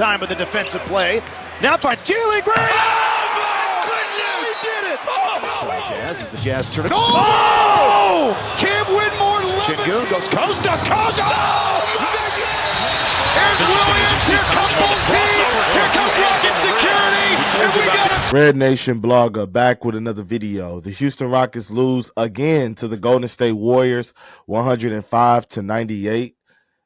time with the defensive play. Now finds Jalen Green. Oh, my goodness! He did it! Oh! Jazz, the Jazz turn it. Oh! Cam Whitmore. Şengün goes coast to coast. Oh! Here's Williams. Here comes both teams. Here comes Rocket security. And we got a RedNationBlogga back with another video. The Houston Rockets lose again to the Golden State Warriors, 105-98.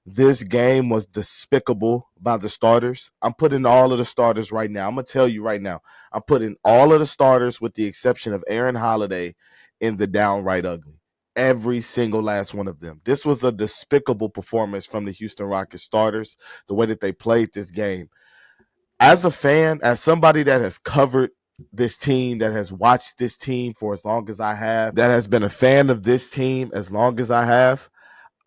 This game was despicable by the starters. I'm putting all of the starters right now. I'm going to tell you right now. I'm putting all of the starters with the exception of Aaron Holiday in the downright ugly. Every single last one of them. This was a despicable performance from the Houston Rockets starters, the way that they played this game. As a fan, as somebody that has covered this team, that has watched this team for as long as I have, that has been a fan of this team as long as I have,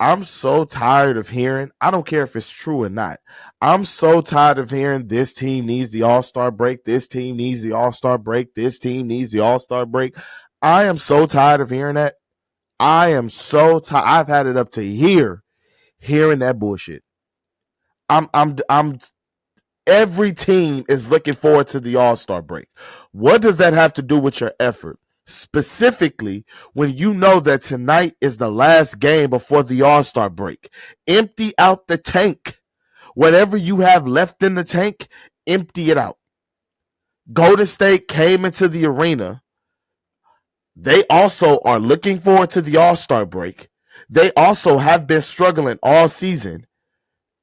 I'm so tired of hearing, I don't care if it's true or not, I'm so tired of hearing this team needs the All-Star break, this team needs the All-Star break, this team needs the All-Star break. I am so tired of hearing that. I am so tired. I've had it up to here hearing that bullshit. Every team is looking forward to the All-Star break. What does that have to do with your effort? Specifically, when you know that tonight is the last game before the All-Star break. Empty out the tank. Whatever you have left in the tank, empty it out. Golden State came into the arena. They also are looking forward to the All-Star break. They also have been struggling all season.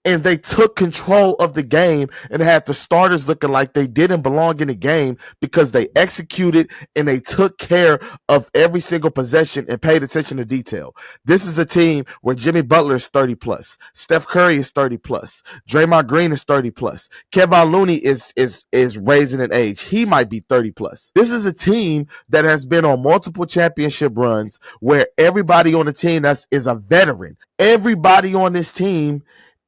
And they took control of the game and had the starters looking like they didn't belong in the game because they executed and they took care of every single possession and paid attention to detail. This is a team where Jimmy Butler is 30+. Steph Curry is 30+. Draymond Green is 30+. Kevin Looney is raising in age. He might be 30+. This is a team that has been on multiple championship runs where everybody on the team is a veteran. Everybody on this team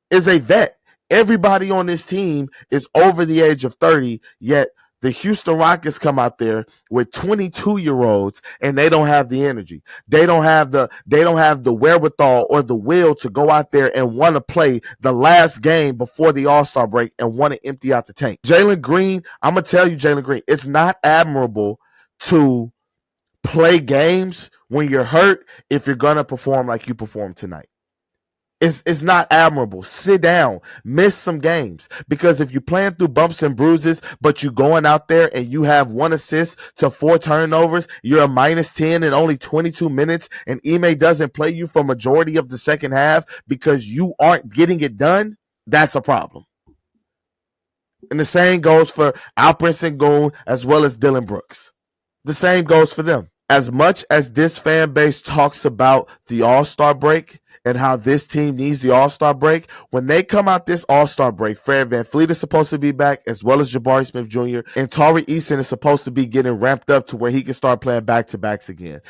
is a vet. Everybody on this team is over the age of 30, yet the Houston Rockets come out there with 22-year-olds and they don't have the energy. They don't have the wherewithal or the will to go out there and want to play the last game before the All-Star break and want to empty out the tank. Jalen Green, I'm going to tell you, Jalen Green, it's not admirable to play games when you're hurt if you're going to perform like you performed tonight. It's not admirable. Sit down, miss some games. Because if you're playing through bumps and bruises, but you're going out there and you have 1 assist to 4 turnovers, you're a -10 in only 22 minutes, and Ime doesn't play you for majority of the second half because you aren't getting it done, that's a problem. And the same goes for Alperen Sengun as well as Dylan Brooks. The same goes for them. As much as this fan base talks about the All-Star break and how this team needs the All-Star break, when they come out this All-Star break, Fred VanVleet is supposed to be back as well as Jabari Smith Jr. and Tari Eason is supposed to be getting ramped up to where he can start playing back-to-backs again.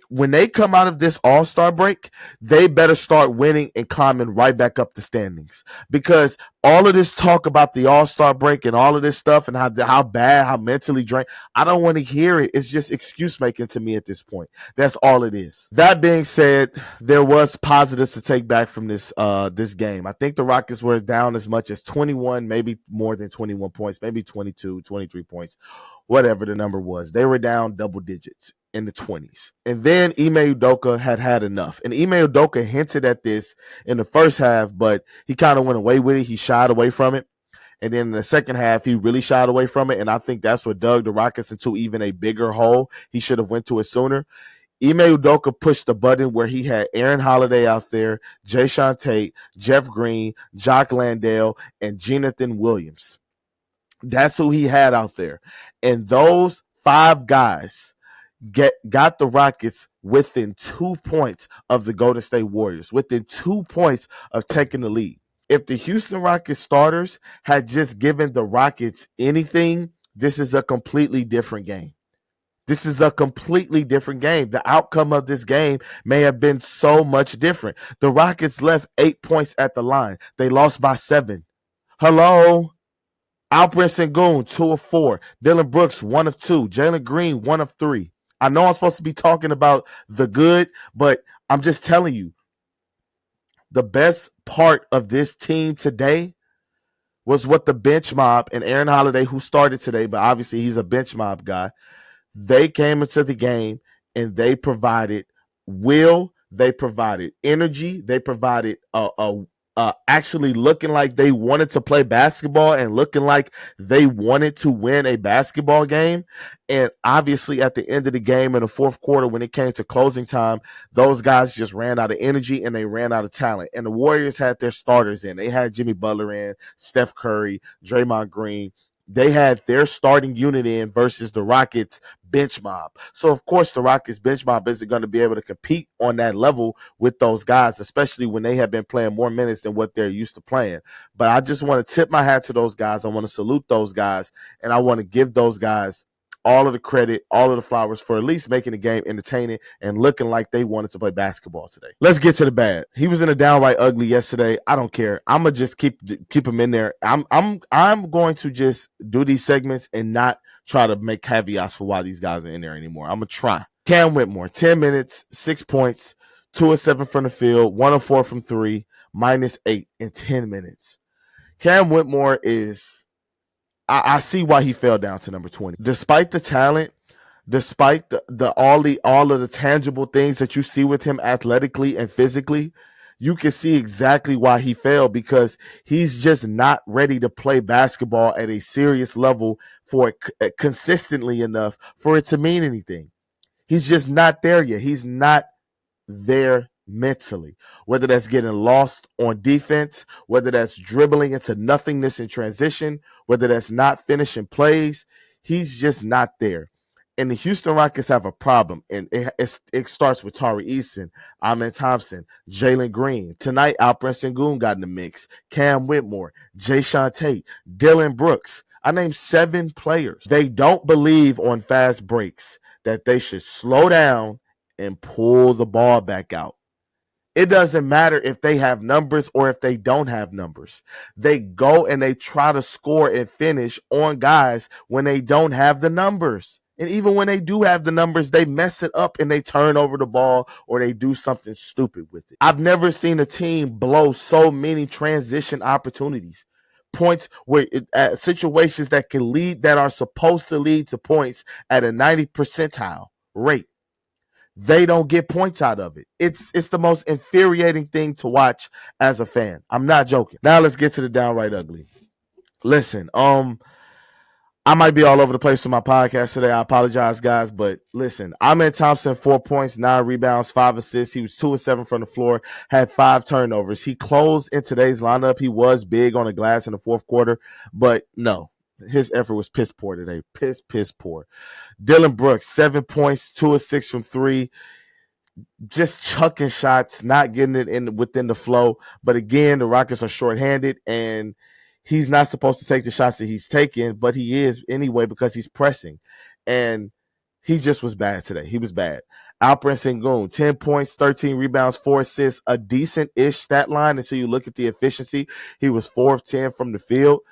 When they come out of this All-Star break, they better start winning and climbing right back up the standings. Because all of this talk about the All-Star break and all of this stuff and how mentally drained, I don't want to hear it. It's just excuse making to me at this point. That's all it is. That being said, there was positives to take back from this game. I think the Rockets were down as much as 21, maybe more than 21 points, maybe 22, 23 points, whatever the number was. They were down double digits in the 20s. And then Ime Udoka had enough. And Ime Udoka hinted at this in the first half, but he kind of went away with it. He shied away from it. And then in the second half, he really shied away from it. And I think that's what dug the Rockets into even a bigger hole. He should have went to it sooner. Ime Udoka pushed the button where he had Aaron Holiday out there, Jayshawn Tate, Jeff Green, Jock Landale, and Jonathan Williams. That's who he had out there. And those 5 guys got the Rockets within 2 points of the Golden State Warriors, within 2 points of taking the lead. If the Houston Rockets starters had just given the Rockets anything, this is a completely different game. This is a completely different game. The outcome of this game may have been so much different. The Rockets left 8 points at the line. They lost by 7. Hello? Alperen Sengun, 2 of 4. Dylan Brooks, 1 of 2. Jalen Green, 1 of 3. I know I'm supposed to be talking about the good, but I'm just telling you, the best part of this team today was what the bench mob and Aaron Holiday, who started today, but obviously he's a bench mob guy, they came into the game and they provided will, they provided energy, they provided actually looking like they wanted to play basketball and looking like they wanted to win a basketball game. And obviously at the end of the game in the fourth quarter, when it came to closing time, those guys just ran out of energy and they ran out of talent. And the Warriors had their starters in. They had Jimmy Butler in, Steph Curry, Draymond Green. They had their starting unit in versus the Rockets bench mob. So, of course, the Rockets bench mob isn't going to be able to compete on that level with those guys, especially when they have been playing more minutes than what they're used to playing. But I just want to tip my hat to those guys. I want to salute those guys, and I want to give those guys all of the credit, all of the flowers for at least making the game entertaining and looking like they wanted to play basketball today. Let's get to the bad. He was in a downright ugly yesterday. I don't care. I'm gonna just keep him in there. I'm going to just do these segments and not try to make caveats for why these guys are in there anymore. I'm gonna try. Cam Whitmore, 10 minutes, 6 points, 2 of 7 from the field, 1 of 4 from 3, -8 in 10 minutes. Cam Whitmore is. I see why he fell down to number 20. Despite the talent, despite all of the tangible things that you see with him athletically and physically, you can see exactly why he fell, because he's just not ready to play basketball at a serious level for it consistently enough for it to mean anything. He's just not there yet. He's not there mentally, whether that's getting lost on defense, whether that's dribbling into nothingness in transition, whether that's not finishing plays. He's just not there. And the Houston Rockets have a problem, and it starts with Tari Eason, Amen Thompson, Jalen Green. Tonight, Alperen Sengun got in the mix, Cam Whitmore, Jayshawn Tate, Dylan Brooks. I named 7 players. They don't believe on fast breaks that they should slow down and pull the ball back out. It doesn't matter if they have numbers or if they don't have numbers. They go and they try to score and finish on guys when they don't have the numbers. And even when they do have the numbers, they mess it up and they turn over the ball or they do something stupid with it. I've never seen a team blow so many transition opportunities. Points where situations that can lead, that are supposed to lead to points at a 90 percentile rate. They don't get points out of it. It's the most infuriating thing to watch as a fan. I'm not joking. Now let's get to the downright ugly. Listen, I might be all over the place with my podcast today. I apologize, guys, but listen, Amen Thompson, 4 points, 9 rebounds, 5 assists. He was 2 of 7 from the floor, had 5 turnovers. He closed in today's lineup. He was big on the glass in the fourth quarter, but no, his effort was piss poor today. Piss poor. Dylan Brooks, 7 points, 2 of 6 from 3. Just chucking shots, not getting it in within the flow. But again, the Rockets are shorthanded, and he's not supposed to take the shots that he's taking, but he is anyway because he's pressing. And he just was bad today. He was bad. Alperen Sengun, 10 points, 13 rebounds, 4 assists, a decent-ish stat line until you look at the efficiency. He was 4 of 10 from the field.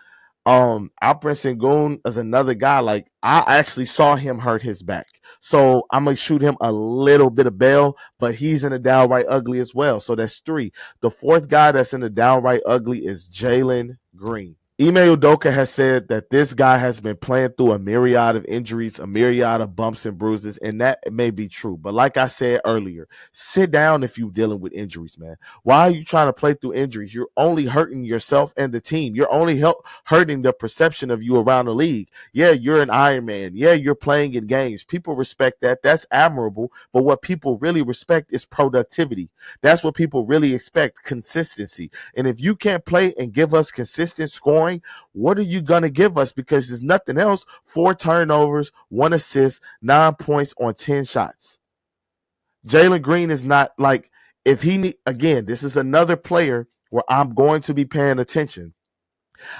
Alperen Sengun is another guy. Like, I actually saw him hurt his back, so I'm gonna shoot him a little bit of bail, but he's in the downright ugly as well. So that's 3. The 4th guy that's in the downright ugly is Jalen Green. Ime Udoka has said that this guy has been playing through a myriad of injuries, a myriad of bumps and bruises, and that may be true. But like I said earlier, sit down if you're dealing with injuries, man. Why are you trying to play through injuries? You're only hurting yourself and the team. You're only hurting the perception of you around the league. Yeah, you're an Iron Man. Yeah, you're playing in games. People respect that. That's admirable. But what people really respect is productivity. That's what people really expect, consistency. And if you can't play and give us consistent scoring, what are you going to give us? Because there's nothing else. 4 turnovers, 1 assist, 9 points on 10 shots. Jalen Green is not like, if he need, again, this is another player where I'm going to be paying attention.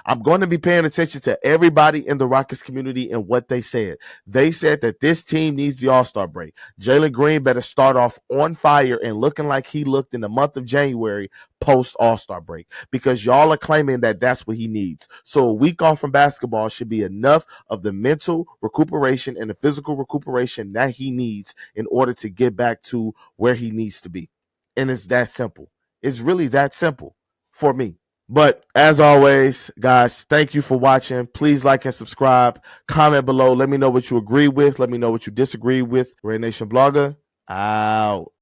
I'm going to be paying attention to everybody in the Rockets community and what they said. They said that this team needs the All-Star break. Jalen Green better start off on fire and looking like he looked in the month of January post All-Star break, because y'all are claiming that that's what he needs. So a week off from basketball should be enough of the mental recuperation and the physical recuperation that he needs in order to get back to where he needs to be. And it's that simple. It's really that simple for me. But as always, guys, thank you for watching. Please like and subscribe. Comment below. Let me know what you agree with. Let me know what you disagree with. Red Nation Blogger, out.